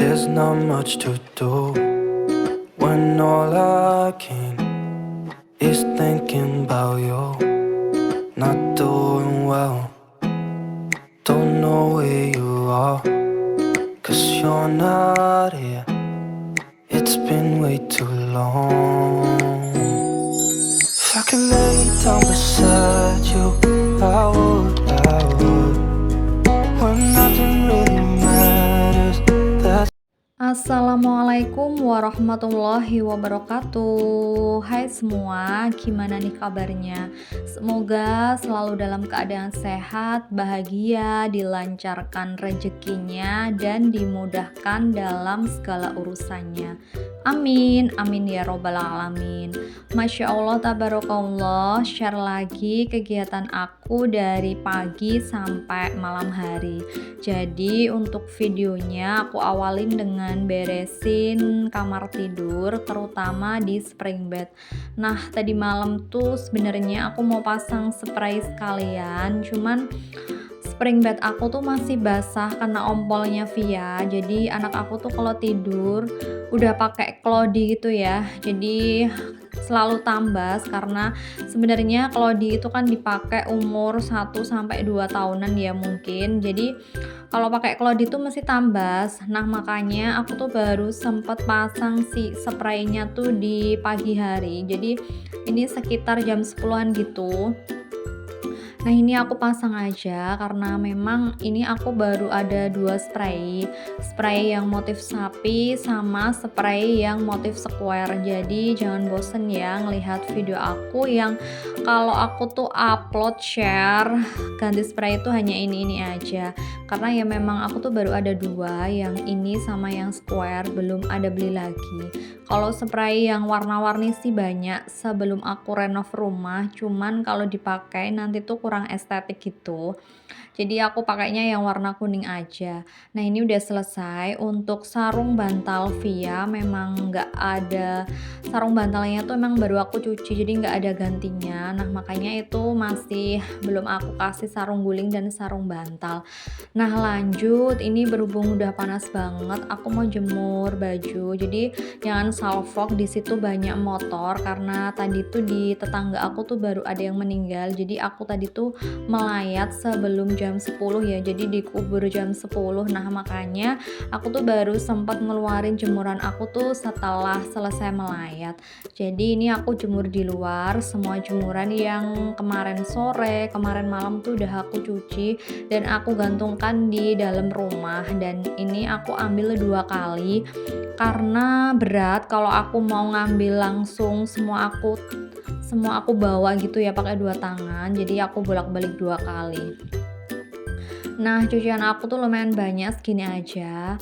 There's not much to do when all I can is thinking about you. Not doing well, don't know where you are, 'cause you're not here. It's been way too long. If I could lay down beside you, I would, when nothing really matters. That's Assalamualaikum warahmatullahi wabarakatuh. Hai semua, gimana nih kabarnya? Semoga selalu dalam keadaan sehat, bahagia, dilancarkan rezekinya, dan dimudahkan dalam segala urusannya. Amin, amin ya robbal alamin. Masya Allah, tabarakallah. Share lagi kegiatan aku dari pagi sampai malam hari. Jadi untuk videonya aku awalin dengan beresin kamar tidur, terutama di spring bed. Nah, tadi malam tuh sebenarnya aku mau pasang spray sekalian, cuman spring bed aku tuh masih basah karena ompolnya via. Jadi anak aku tuh kalau tidur udah pakai klodi gitu ya. Jadi selalu tambas karena sebenarnya klodi itu kan dipakai umur 1 sampai 2 tahunan ya mungkin. Jadi kalau pakai klodi itu mesti tambas. Nah, makanya aku tuh baru sempet pasang si spraynya tuh di pagi hari. Jadi ini sekitar jam 10-an gitu. Nah, ini aku pasang aja karena memang ini aku baru ada 2 spray yang motif sapi sama spray yang motif square. Jadi jangan bosen ya ngelihat video aku yang kalau aku tuh upload share ganti spray itu hanya ini aja, karena ya memang aku tuh baru ada 2, yang ini sama yang square, belum ada beli lagi. Kalau spray yang warna-warni sih banyak sebelum aku renov rumah, cuman kalau dipakai nanti tuh kurang estetik gitu. Jadi aku pakainya yang warna kuning aja. Nah, ini udah selesai. Untuk sarung bantal via memang nggak ada, sarung bantalnya tuh emang baru aku cuci, jadi nggak ada gantinya. Nah, makanya itu masih belum aku kasih sarung guling dan sarung bantal. Nah, lanjut, ini berhubung udah panas banget, aku mau jemur baju. Jadi jangan salfok, di situ banyak motor karena tadi tuh di tetangga aku tuh baru ada yang meninggal. Jadi aku tadi tuh melayat sebelum jam 10 ya, jadi dikubur jam 10. Nah, makanya aku tuh baru sempat ngeluarin jemuran aku tuh setelah selesai melayat. Jadi ini aku jemur di luar, semua jemuran yang kemarin sore, kemarin malam tuh udah aku cuci dan aku gantungkan di dalam rumah. Dan ini aku ambil 2 kali karena berat kalau aku mau ngambil langsung semua aku bawa gitu ya pakai 2 tangan, jadi aku bolak-balik 2 kali. Nah, cucian aku tuh lumayan banyak, segini aja.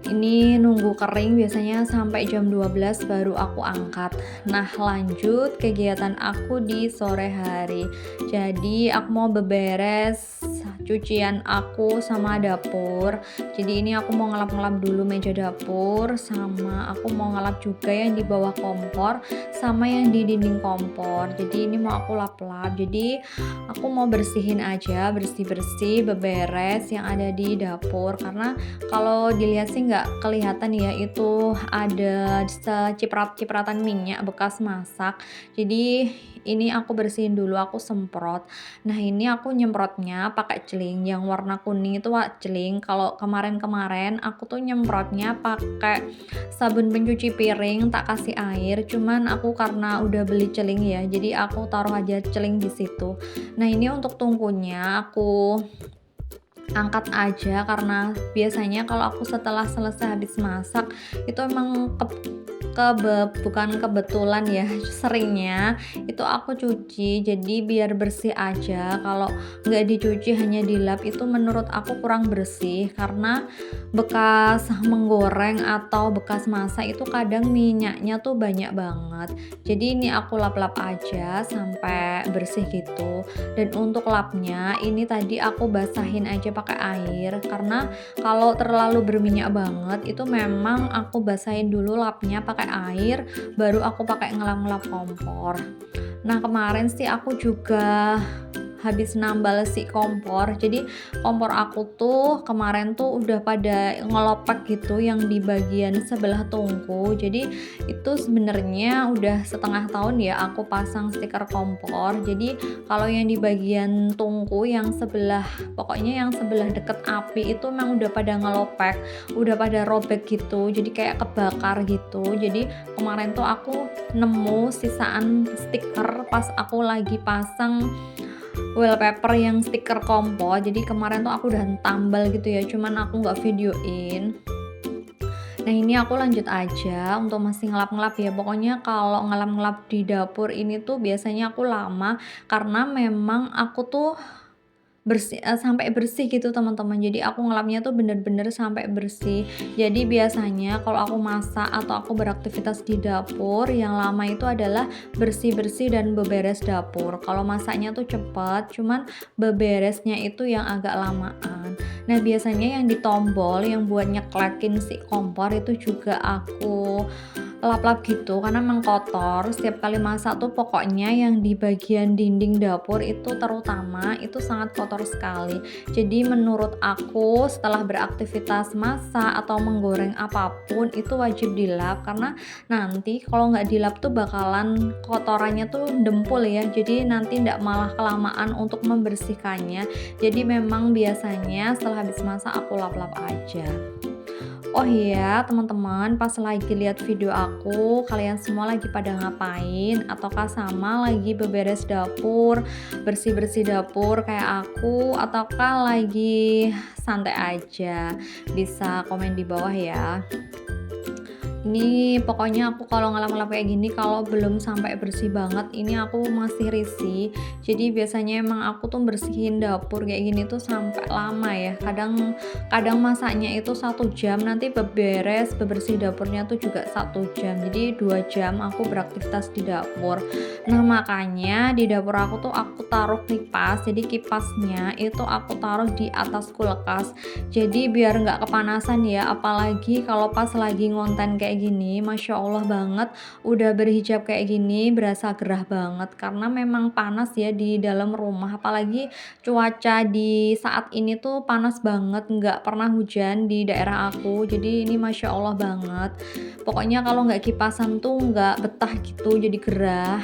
Ini nunggu kering biasanya sampai jam 12 baru aku angkat. Nah, lanjut kegiatan aku di sore hari. Jadi aku mau beberes cucian aku sama dapur. Jadi ini aku mau ngelap-ngelap dulu meja dapur, sama aku mau ngelap juga yang di bawah kompor sama yang di dinding kompor. Jadi ini mau aku lap-lap. Jadi aku mau bersihin aja, bersih-bersih, beberes yang ada di dapur, karena kalau dilihat sih nggak kelihatan ya, itu ada seciprat-cipratan minyak bekas masak. Jadi ini aku bersihin dulu, aku semprot. Nah, ini aku nyemprotnya pakai celing yang warna kuning itu celing. Kalau kemarin-kemarin aku tuh nyemprotnya pakai sabun pencuci piring, tak kasih air. Cuman aku karena udah beli celing ya, jadi aku taruh aja celing di situ. Nah, ini untuk tungkunya aku angkat aja karena biasanya kalau aku setelah selesai habis masak itu emang bukan kebetulan ya, seringnya itu aku cuci, jadi biar bersih aja. Kalau nggak dicuci hanya dilap itu menurut aku kurang bersih, karena bekas menggoreng atau bekas masak itu kadang minyaknya tuh banyak banget. Jadi ini aku lap-lap aja sampai bersih gitu. Dan untuk lapnya ini tadi aku basahin aja pakai air, karena kalau terlalu berminyak banget itu memang aku basahin dulu lapnya pakai air, baru aku pakai ngelap-ngelap kompor. Nah, kemarin sih aku juga habis nambal si kompor. Jadi kompor aku tuh kemarin tuh udah pada ngelopek gitu yang di bagian sebelah tungku. Jadi itu sebenarnya udah setengah tahun ya aku pasang stiker kompor. Jadi kalau yang di bagian tungku yang sebelah, pokoknya yang sebelah deket api itu memang udah pada ngelopek, udah pada robek gitu. Jadi kayak kebakar gitu. Jadi kemarin tuh aku nemu sisaan stiker pas aku lagi pasang wallpaper yang stiker kompor. Jadi kemarin tuh aku udah tambal gitu ya, cuman aku nggak videoin. Nah ini aku lanjut aja untuk masih ngelap-ngelap ya. Pokoknya kalau ngelap-ngelap di dapur ini tuh biasanya aku lama karena memang aku tuh sampai bersih gitu teman-teman. Jadi aku ngelapnya tuh bener-bener sampai bersih. Jadi biasanya kalau aku masak atau aku beraktivitas di dapur yang lama itu adalah bersih-bersih dan beberes dapur. Kalau masaknya tuh cepet, cuman beberesnya itu yang agak lamaan. Nah biasanya yang di tombol yang buat nyeklekin si kompor itu juga aku lap-lap gitu karena emang kotor. Setiap kali masak tuh pokoknya yang di bagian dinding dapur itu terutama itu sangat kotor sekali. Jadi menurut aku setelah beraktivitas masak atau menggoreng apapun itu wajib dilap karena nanti kalau nggak dilap tuh bakalan kotorannya tuh dempul ya. Jadi nanti nggak malah kelamaan untuk membersihkannya. Jadi memang biasanya setelah habis masak aku lap-lap aja. Oh iya, teman-teman, pas lagi lihat video aku, kalian semua lagi pada ngapain? Ataukah sama lagi beberes dapur, bersih-bersih dapur kayak aku, ataukah lagi santai aja? Bisa komen di bawah ya. Ini pokoknya aku kalau ngelap-ngelap kayak gini kalau belum sampai bersih banget ini aku masih risih. Jadi biasanya emang aku tuh bersihin dapur kayak gini tuh sampai lama ya. Kadang masaknya itu 1 jam, nanti bebersih dapurnya tuh juga 1 jam. Jadi 2 jam aku beraktivitas di dapur. Nah makanya di dapur aku tuh aku taruh kipas. Jadi kipasnya itu aku taruh di atas kulkas. Jadi biar nggak kepanasan ya. Apalagi kalau pas lagi ngonten kayak gini, masya Allah banget, udah berhijab kayak gini berasa gerah banget karena memang panas ya di dalam rumah. Apalagi cuaca di saat ini tuh panas banget, nggak pernah hujan di daerah aku. Jadi ini masya Allah banget, pokoknya kalau nggak kipasan tuh nggak betah gitu, jadi gerah.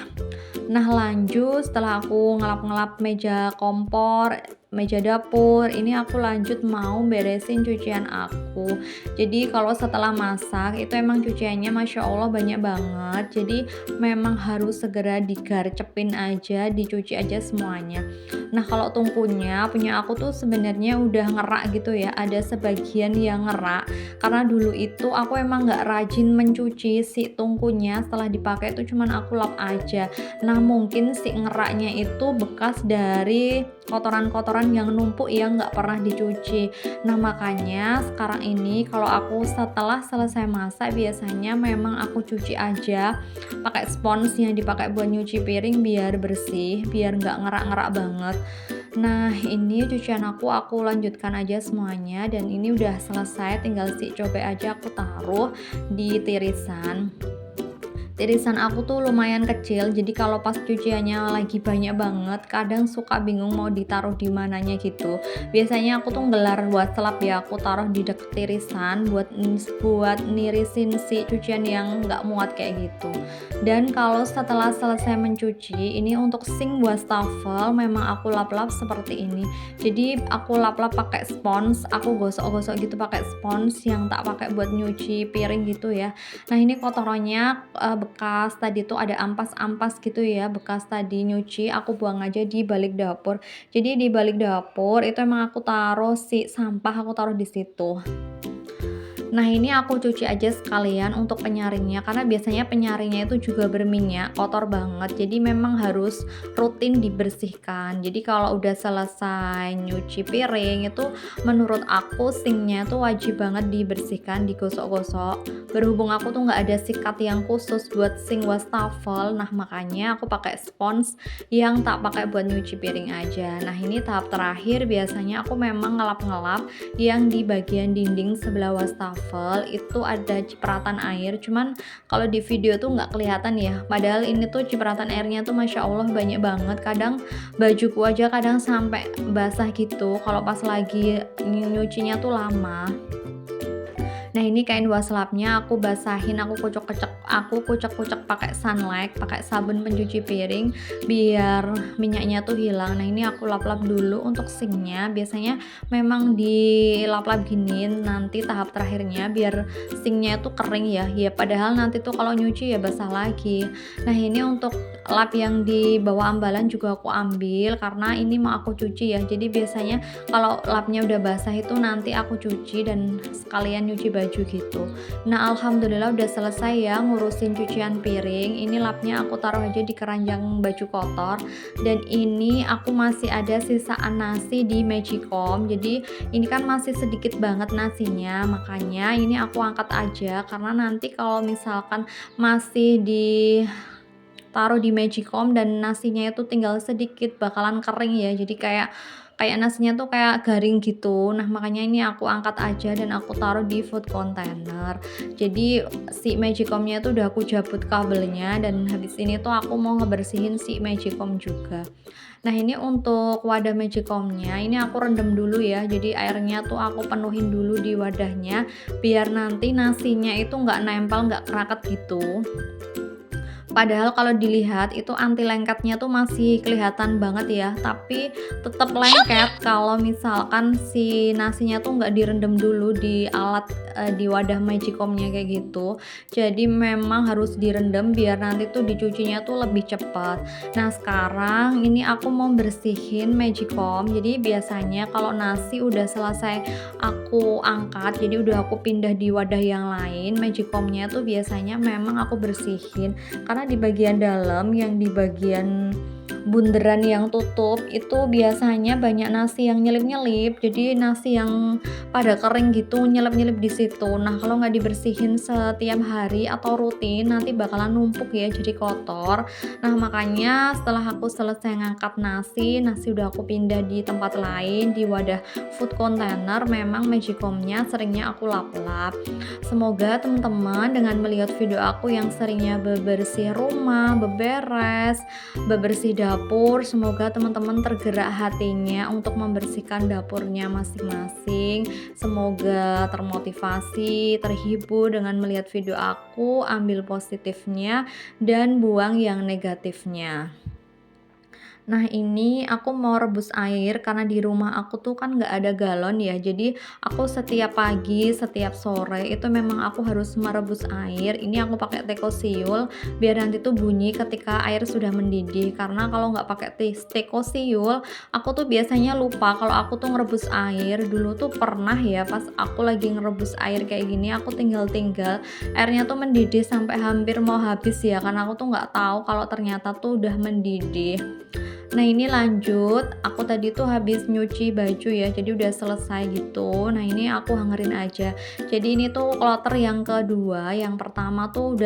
Nah lanjut setelah aku ngelap-ngelap meja kompor, meja dapur, ini aku lanjut mau beresin cucian aku. Jadi kalau setelah masak itu emang cuciannya masya Allah banyak banget. Jadi memang harus segera digarcepin aja, dicuci aja semuanya. Nah kalau tungkunya punya aku tuh sebenarnya udah ngerak gitu ya, ada sebagian yang ngerak karena dulu itu aku emang nggak rajin mencuci si tungkunya. Setelah dipakai itu cuman aku lap aja. Nah mungkin si ngeraknya itu bekas dari kotoran-kotoran yang numpuk yang nggak pernah dicuci. Nah makanya sekarang ini kalau aku setelah selesai masak biasanya memang aku cuci aja pakai spons yang dipakai buat nyuci piring biar bersih, biar nggak ngerak-ngerak banget. Nah ini cucian aku lanjutkan aja semuanya dan ini udah selesai, tinggal si cobek aja aku taruh di tirisan. Irisan aku tuh lumayan kecil, jadi kalau pas cuciannya lagi banyak banget kadang suka bingung mau ditaruh di mananya gitu. Biasanya aku tuh gelar buat selap ya, aku taruh di deket irisan buat nirisin si cucian yang nggak muat kayak gitu. Dan kalau setelah selesai mencuci, ini untuk sink wastafel memang aku lap-lap seperti ini. Jadi aku lap-lap pakai spons, aku gosok-gosok gitu pakai spons yang tak pakai buat nyuci piring gitu ya. Nah ini kotorannya bekas tadi tuh ada ampas-ampas gitu ya, bekas tadi nyuci aku buang aja di balik dapur. Jadi di balik dapur itu emang aku taruh si sampah, aku taruh di situ. Nah ini aku cuci aja sekalian untuk penyaringnya karena biasanya penyaringnya itu juga berminyak, kotor banget. Jadi memang harus rutin dibersihkan. Jadi kalau udah selesai nyuci piring itu menurut aku sinknya tuh wajib banget dibersihkan, digosok-gosok. Berhubung aku tuh nggak ada sikat yang khusus buat sink wastafel, nah makanya aku pakai spons yang tak pakai buat nyuci piring aja. Nah ini tahap terakhir biasanya aku memang ngelap-ngelap yang di bagian dinding sebelah wastafel. wastafel itu ada cipratan air, cuman kalau di video tuh nggak kelihatan ya. Padahal ini tuh cipratan airnya tuh Masya Allah banyak banget. Kadang bajuku aja kadang sampai basah gitu kalau pas lagi nyucinya tuh lama. Nah, ini kain waslapnya aku basahin, aku kucek-kucek pakai sunlight, pakai sabun pencuci piring biar minyaknya tuh hilang. Nah, ini aku lap-lap dulu untuk sinknya. Biasanya memang dilap-lap gini nanti tahap terakhirnya biar sinknya itu kering ya. Ya padahal nanti tuh kalau nyuci ya basah lagi. Nah, ini untuk lap yang di bawah ambalan juga aku ambil karena ini mau aku cuci ya. Jadi biasanya kalau lapnya udah basah itu nanti aku cuci dan sekalian nyuci baju gitu. Nah, alhamdulillah udah selesai ya ngurusin cucian piring. Ini lapnya aku taruh aja di keranjang baju kotor. Dan ini aku masih ada sisaan nasi di Magicom. Jadi ini kan masih sedikit banget nasinya, makanya ini aku angkat aja karena nanti kalau misalkan masih taruh di Magicom dan nasinya itu tinggal sedikit bakalan kering ya, jadi kayak kayak nasinya tuh kayak garing gitu. Nah, makanya ini aku angkat aja dan aku taruh di food container. Jadi si Magicomnya itu udah aku cabut kabelnya dan habis ini tuh aku mau ngebersihin si Magicom juga. Nah, ini untuk wadah Magicomnya ini aku rendam dulu ya, jadi airnya tuh aku penuhin dulu di wadahnya biar nanti nasinya itu nggak nempel, nggak keraket gitu. Padahal kalau dilihat itu anti lengketnya tuh masih kelihatan banget ya, tapi tetap lengket kalau misalkan si nasinya tuh nggak direndam dulu di alat di wadah Magicomnya kayak gitu. Jadi memang harus direndam biar nanti tuh dicucinya tuh lebih cepat. Nah, sekarang ini aku mau bersihin Magicom. Jadi biasanya kalau nasi udah selesai aku angkat, jadi udah aku pindah di wadah yang lain, Magicomnya tuh biasanya memang aku bersihin karena di bagian dalam yang di bagian bunderan yang tutup itu biasanya banyak nasi yang nyelip-nyelip, jadi nasi yang pada kering gitu nyelip-nyelip di situ. Nah, kalau nggak dibersihin setiap hari atau rutin nanti bakalan numpuk ya, jadi kotor. Nah, makanya setelah aku selesai ngangkat nasi udah aku pindah di tempat lain di wadah food container. Memang Magicomnya seringnya aku lap-lap. Semoga teman-teman dengan melihat video aku yang seringnya bebersih rumah, bebersih dapur, semoga teman-teman tergerak hatinya untuk membersihkan dapurnya masing-masing. Semoga termotivasi, terhibur dengan melihat video aku, ambil positifnya dan buang yang negatifnya. Nah, ini aku mau rebus air karena di rumah aku tuh kan nggak ada galon ya. Jadi aku setiap pagi, setiap sore itu memang aku harus merebus air. Ini aku pakai teko siul biar nanti tuh bunyi ketika air sudah mendidih. Karena kalau nggak pakai teko siul, aku tuh biasanya lupa kalau aku tuh ngerebus air. Dulu tuh pernah ya pas aku lagi ngerebus air kayak gini, aku tinggal airnya tuh mendidih sampai hampir mau habis ya. Karena aku tuh nggak tahu kalau ternyata tuh udah mendidih. Nah, ini lanjut, aku tadi tuh habis nyuci baju ya, jadi udah selesai gitu. Nah, ini aku hangerin aja. Jadi ini tuh kloter yang kedua, yang pertama tuh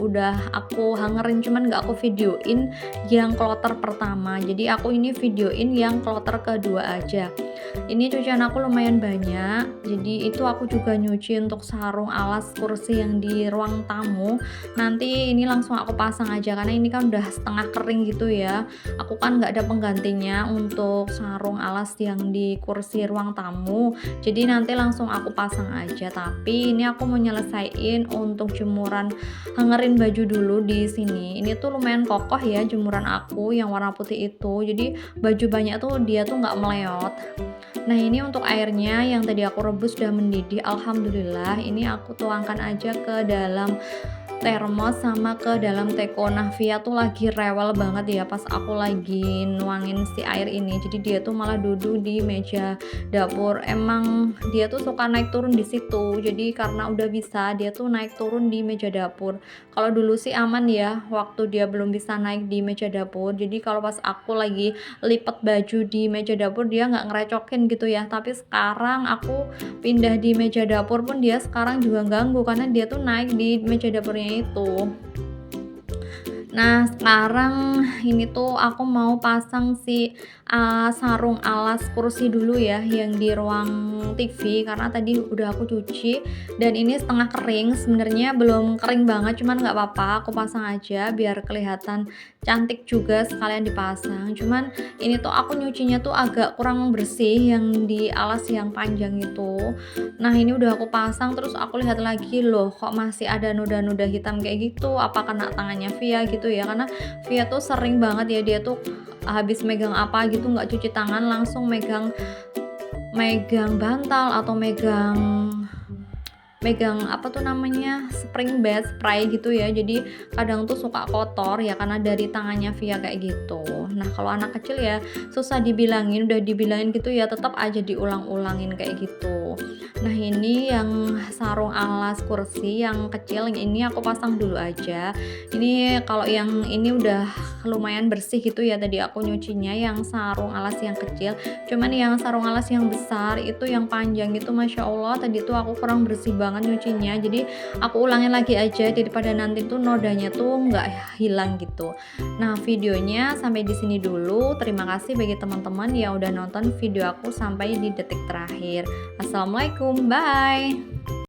udah aku hangerin cuman nggak aku videoin yang kloter pertama. Jadi aku ini videoin yang kloter kedua aja. Ini cucian aku lumayan banyak, jadi itu aku juga nyuci untuk sarung alas kursi yang di ruang tamu. Nanti ini langsung aku pasang aja karena ini kan udah setengah kering gitu ya. Aku kan nggak ada penggantinya untuk sarung alas yang di kursi ruang tamu, jadi nanti langsung aku pasang aja. Tapi ini aku mau nyelesain untuk jemuran, hangerin baju dulu di sini. Ini tuh lumayan kokoh ya jemuran aku yang warna putih itu, jadi baju banyak tuh dia tuh nggak meleot. Nah, ini untuk airnya yang tadi aku rebus sudah mendidih. Alhamdulillah, ini aku tuangkan aja ke dalam termos sama ke dalam teko. Nah, Via tuh lagi rewel banget ya pas aku lagi nuangin si air ini. Jadi dia tuh malah duduk di meja dapur. Emang dia tuh suka naik turun di situ. Jadi karena udah bisa, dia tuh naik turun di meja dapur. Kalau dulu sih aman ya, waktu dia belum bisa naik di meja dapur. Jadi kalau pas aku lagi lipet baju di meja dapur, dia nggak ngerecokin gitu ya. Tapi sekarang aku pindah di meja dapur pun dia sekarang juga ganggu karena dia tuh naik di meja dapurnya itu. Nah, sekarang ini tuh aku mau pasang si, sarung alas kursi dulu ya, yang di ruang TV, karena tadi udah aku cuci dan ini setengah kering, sebenarnya belum kering banget, cuman nggak apa-apa, aku pasang aja biar kelihatan cantik juga sekalian dipasang. Cuman ini tuh aku nyucinya tuh agak kurang bersih yang di alas yang panjang itu. Nah, ini udah aku pasang, terus aku lihat lagi, loh kok masih ada noda-noda hitam kayak gitu, apa kena tangannya Via gitu ya, karena Via tuh sering banget ya, dia tuh habis megang apa gitu nggak cuci tangan langsung megang megang bantal atau megang megang apa tuh namanya, spring bed, spray gitu ya. Jadi kadang tuh suka kotor ya karena dari tangannya Via kayak gitu. Nah, kalau anak kecil ya susah dibilangin, udah dibilangin gitu ya tetap aja diulang-ulangin kayak gitu. Nah, ini yang sarung alas kursi yang kecil, yang ini aku pasang dulu aja. Ini kalau yang ini udah lumayan bersih gitu ya, tadi aku nyucinya yang sarung alas yang kecil. Cuman yang sarung alas yang besar itu yang panjang itu Masya Allah tadi tuh aku kurang bersih banget nyucinya, jadi aku ulangin lagi aja daripada nanti tuh nodanya tuh nggak hilang gitu. Nah, videonya sampai di sini dulu. Terima kasih bagi teman-teman yang udah nonton video aku sampai di detik terakhir. Assalamualaikum, bye.